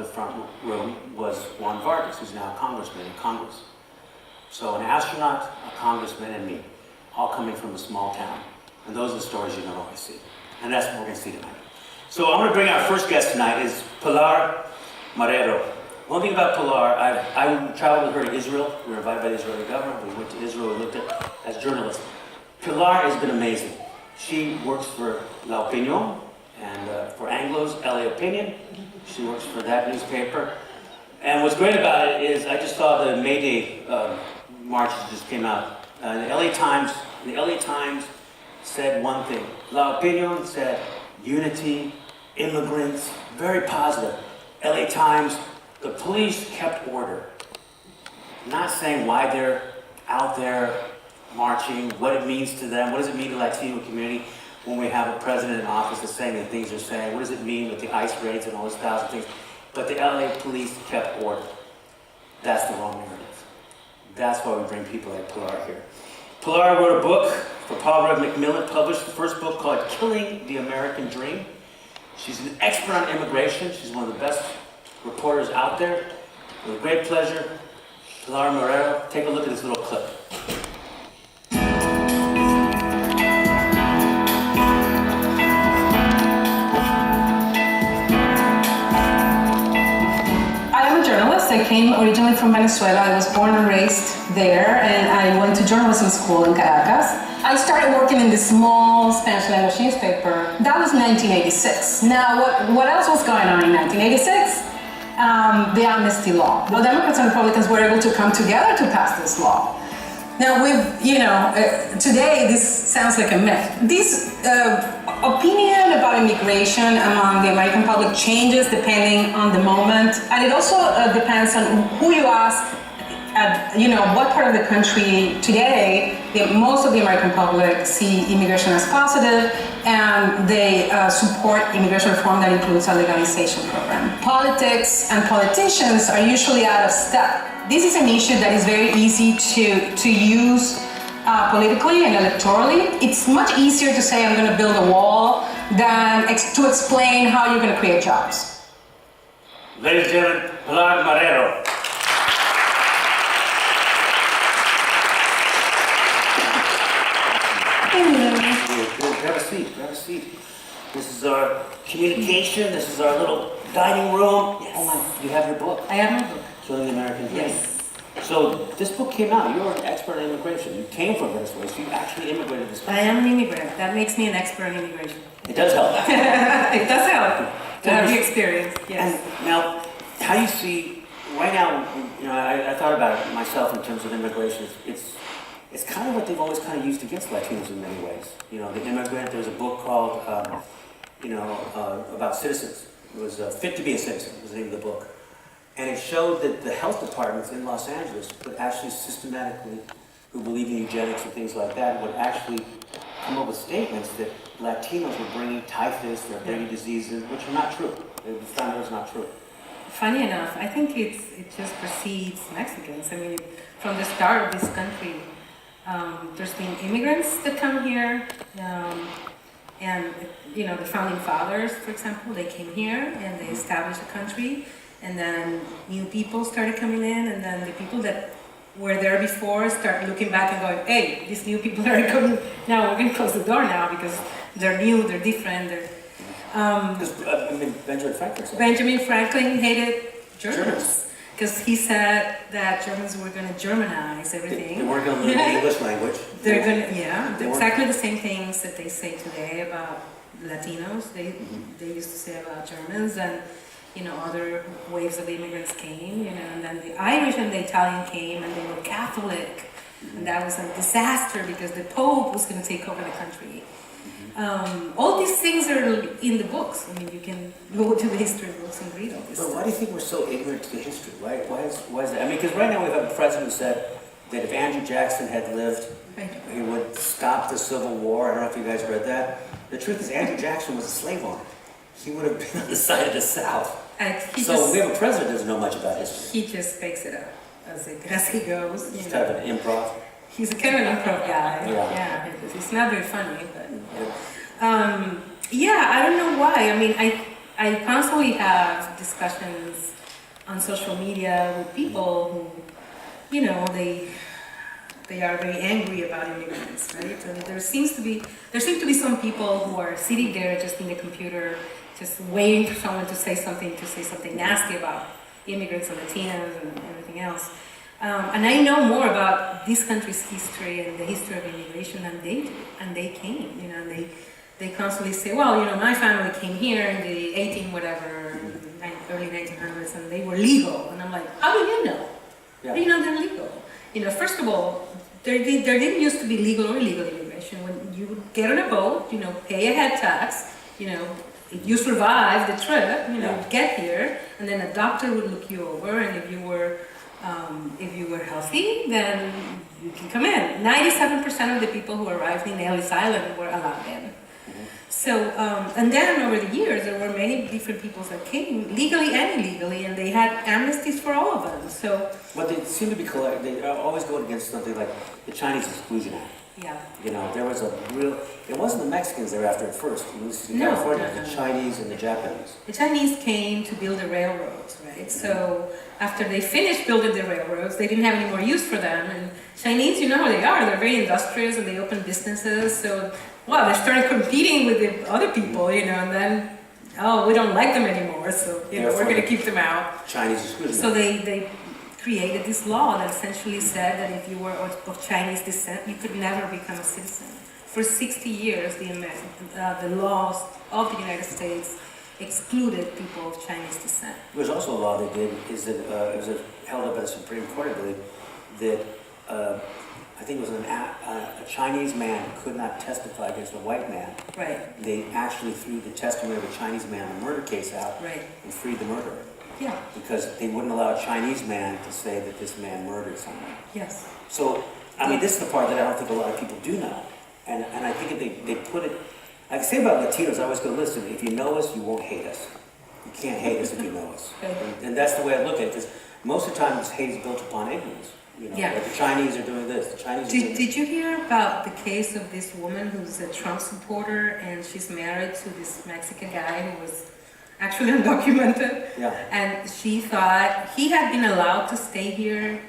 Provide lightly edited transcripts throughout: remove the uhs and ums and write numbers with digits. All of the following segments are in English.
the front room was Juan Vargas, who's now a congressman in Congress. So an astronaut, a congressman, and me, all coming from a small town. And those are the stories you don't always see. And that's what we're going to see tonight. So I'm going to bring our first guest tonight is Pilar Marrero. One thing about Pilar, I traveled with her to Israel. We were invited by the Israeli government. We went to Israel and looked at as journalists. Pilar has been amazing. She works for La Opinión and for Anglo's LA Opinion. She works for that newspaper. And what's great about it is I just saw the May Day marches just came out. The LA Times said one thing. La Opinión said unity, immigrants, very positive. LA Times, the police kept order. Not saying why they're out there marching, what it means to them, what does it mean to the Latino community when we have a president in office that's saying the things they're saying, what does it mean with the ICE raids and all those thousand things. But the LA police kept order. That's the wrong narrative. That's why we bring people like Pilar here. Pilar wrote a book for Paul Rev Macmillan, published the first book called Killing the American Dream. She's an expert on immigration. She's one of the best reporters out there. With great pleasure, Pilar Marrero, take a look at this little clip. I came originally from Venezuela. I was born and raised there, and I went to journalism school in Caracas. I started working in this small Spanish language newspaper. That was 1986. Now, what else was going on in 1986? The amnesty law. The Democrats and Republicans were able to come together to pass this law. Now, today this sounds like a myth. This opinion about immigration among the American public changes depending on the moment, and it also depends on who you ask. What part of the country today, most of the American public see immigration as positive, and they support immigration reform that includes a legalization program. Politics and politicians are usually out of step. This is an issue that is very easy to use politically and electorally. It's much easier to say I'm going to build a wall than to explain how you're going to create jobs. Ladies and gentlemen, Pilar Marrero. Grab a seat, grab a seat. This is our communication, this is our little dining room. Yes. Oh my, you have your book. I have my book. Killing the American Dream. Yes. So this book came out. You're an expert in immigration. You came from Venezuela, so you actually immigrated to this country. I am an immigrant. That makes me an expert in immigration. It does help. It does help to have the experience. Yes. And now, how you see right now? I thought about it myself in terms of immigration. It's kind of what they've always kind of used against Latinos in many ways. The immigrant. There's a book called about citizens. It was Fit to be a Citizen. Was the name of the book. And it showed that the health departments in Los Angeles would actually systematically, who believe in eugenics and things like that, would actually come up with statements that Latinos were bringing typhus, they're bringing diseases, which are not true. They found out it was not true. Funny enough, I think it just precedes Mexicans. I mean, from the start of this country, there's been immigrants that come here, and the founding fathers, for example, they came here and they established the country. And then new people started coming in, and then the people that were there before start looking back and going, hey, these new people are coming, now we're going to close the door now because they're new, they're different. Benjamin Franklin hated Germans because he said that Germans were going to Germanize everything. They weren't going to learn the English language. They're going to, exactly the same things that they say today about Latinos, they used to say about Germans, and other waves of immigrants came, and then the Irish and the Italian came, and they were Catholic, and that was a disaster because the Pope was going to take over the country. All these things are in the books. I mean, you can go to the history books and read all this stuff. Why do you think we're so ignorant to the history? Why is that? I mean, because right now we have a president who said that if Andrew Jackson had lived, he would stop the Civil War. I don't know if you guys read that. The truth is, Andrew Jackson was a slave owner. He would have been on the side of the South. So we have a president who doesn't know much about history. He just makes it up as he goes. He's kind of an improv. He's a kind of an improv guy. Yeah. He's not very funny, but I don't know why. I mean, I constantly have discussions on social media with people who, they are very angry about immigrants, right? And there seems to be some people who are sitting there just in the computer, just waiting for someone to say something nasty about immigrants and Latinos and everything else. And I know more about this country's history and the history of immigration than they do, and they came, and they constantly say, well, my family came here in the early 1900s, and they were legal. And I'm like, how do you know? Yeah. How do you know they're legal? First of all, there didn't used to be legal or illegal immigration. When you would get on a boat, pay a head tax, if you survive the trip, get here, and then a doctor would look you over, and if you were healthy, then you can come in. 97% of the people who arrived in Ellis Island were allowed in. So, and then over the years, there were many different peoples that came, legally and illegally, and they had amnesties for all of them. So, But they seem to be they always go against something like the Chinese Exclusion Act. yeah. There was it wasn't the Mexicans they were after at first. It was in No, California, no. the Chinese and the Japanese. The Chinese came to build the railroads, right? So after they finished building the railroads, they didn't have any more use for them. And Chinese, you know how they are. They're very industrious and they open businesses. So, they started competing with the other people, and then, we don't like them anymore. So, we're going to keep them out. Chinese Exclusion Act. So they created this law that essentially said that if you were of Chinese descent, you could never become a citizen. For 60 years, the laws of the United States excluded people of Chinese descent. There's also a law they did, is that it was held up at the Supreme Court, I believe, that I think it was a Chinese man could not testify against a white man. Right. They actually threw the testimony of a Chinese man in a murder case out Right. and freed the murderer. Yeah. Because they wouldn't allow a Chinese man to say that this man murdered someone. Yes. So, this is the part that I don't think a lot of people do know. And I think if they put it, like I say about Latinos, I always go, listen, if you know us, you won't hate us. You can't hate us if you know us. Okay. And that's the way I look at it, because most of the time hate is built upon ignorance. Yeah. Like the Chinese are doing this, the Chinese are doing this. Did you hear about the case of this woman who's a Trump supporter and she's married to this Mexican guy who was actually undocumented? Yeah. And she thought he had been allowed to stay here.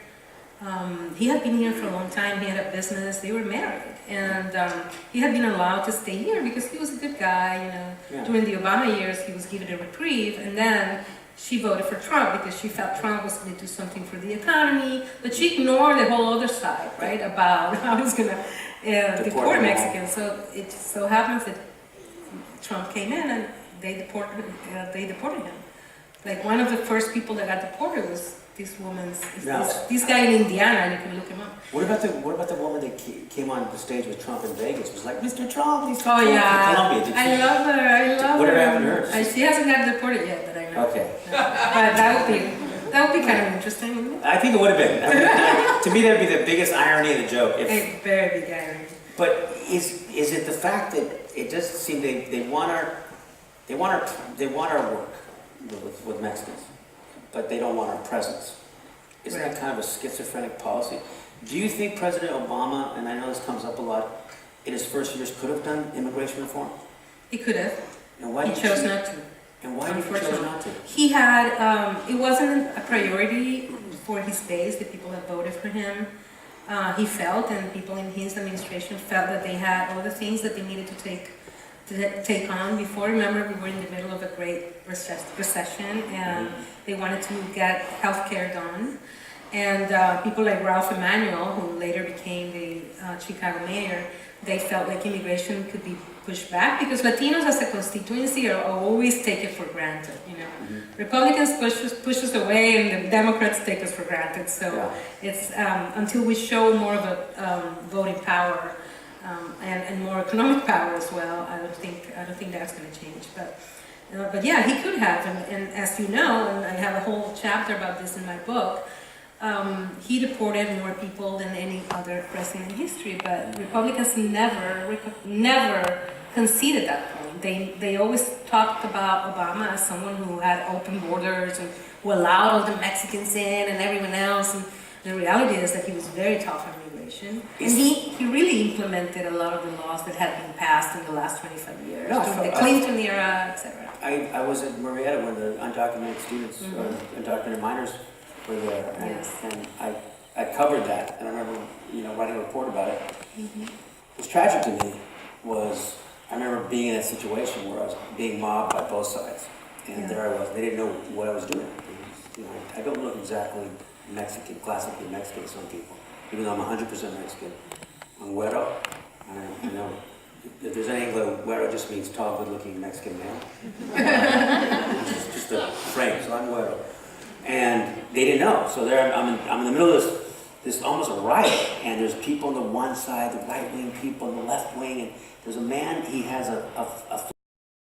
He had been here for a long time. He had a business. They were married. And he had been allowed to stay here because he was a good guy. Yeah. During the Obama years, he was given a reprieve. And then she voted for Trump because she felt Trump was going to do something for the economy. But she ignored the whole other side, right, about how he's going to deport Mexicans. So it just so happens that Trump came in and they deported him. Like one of the first people that got deported was this guy in Indiana, and you can look him up. What about the woman that came on the stage with Trump in Vegas? Was like, Mr. Trump, he's Oh yeah, from Colombia. I love her. Whatever happened to her? She hasn't got deported yet, that I know. Okay. But that would be kind of interesting, wouldn't it? I think it would have been. To me, that would be the biggest irony of the joke. A very big irony. But is it the fact that it doesn't seem they want our work with Mexicans, but they don't want our presence? Isn't that kind of a schizophrenic policy? Do you think President Obama, and I know this comes up a lot, in his first years could have done immigration reform? He could have. And why He did chose not to. And why did he chose not to? He had, it wasn't a priority for his base, the people that voted for him. He felt, and people in his administration felt, that they had all the things that they needed to take on before. Remember, we were in the middle of a great recession, and they wanted to get healthcare done. And people like Ralph Emanuel, who later became the Chicago mayor, they felt like immigration could be pushed back because Latinos as a constituency are always taken for granted. Republicans push us away, and the Democrats take us for granted. So it's until we show more of a voting power and more economic power as well. I don't think that's going to change. But yeah, he could have, and as you know, and I have a whole chapter about this in my book. He deported more people than any other president in history, but Republicans never conceded that point. They always talked about Obama as someone who had open borders and who allowed all the Mexicans in and everyone else. And the reality is that he was very tough on immigration, and he really implemented a lot of the laws that had been passed in the last 25 years, during the Clinton era, etc. I was at Marietta when the undocumented students, or undocumented minors were there. And, Yes. and I covered that, and I remember, writing a report about it. What's tragic to me was, I remember being in a situation where I was being mobbed by both sides. And Yeah. there I was, they didn't know what I was doing. I don't look exactly Mexican, classically Mexican to some people, even though I'm 100% Mexican. I'm güero, and, if there's any Anglo, güero just means tall, good-looking Mexican male. It's just a frame, so I'm güero. And they didn't know, so there I'm in the middle of this almost a riot, and there's people on the one side, the right-wing people on the left wing, and there's a man, he has a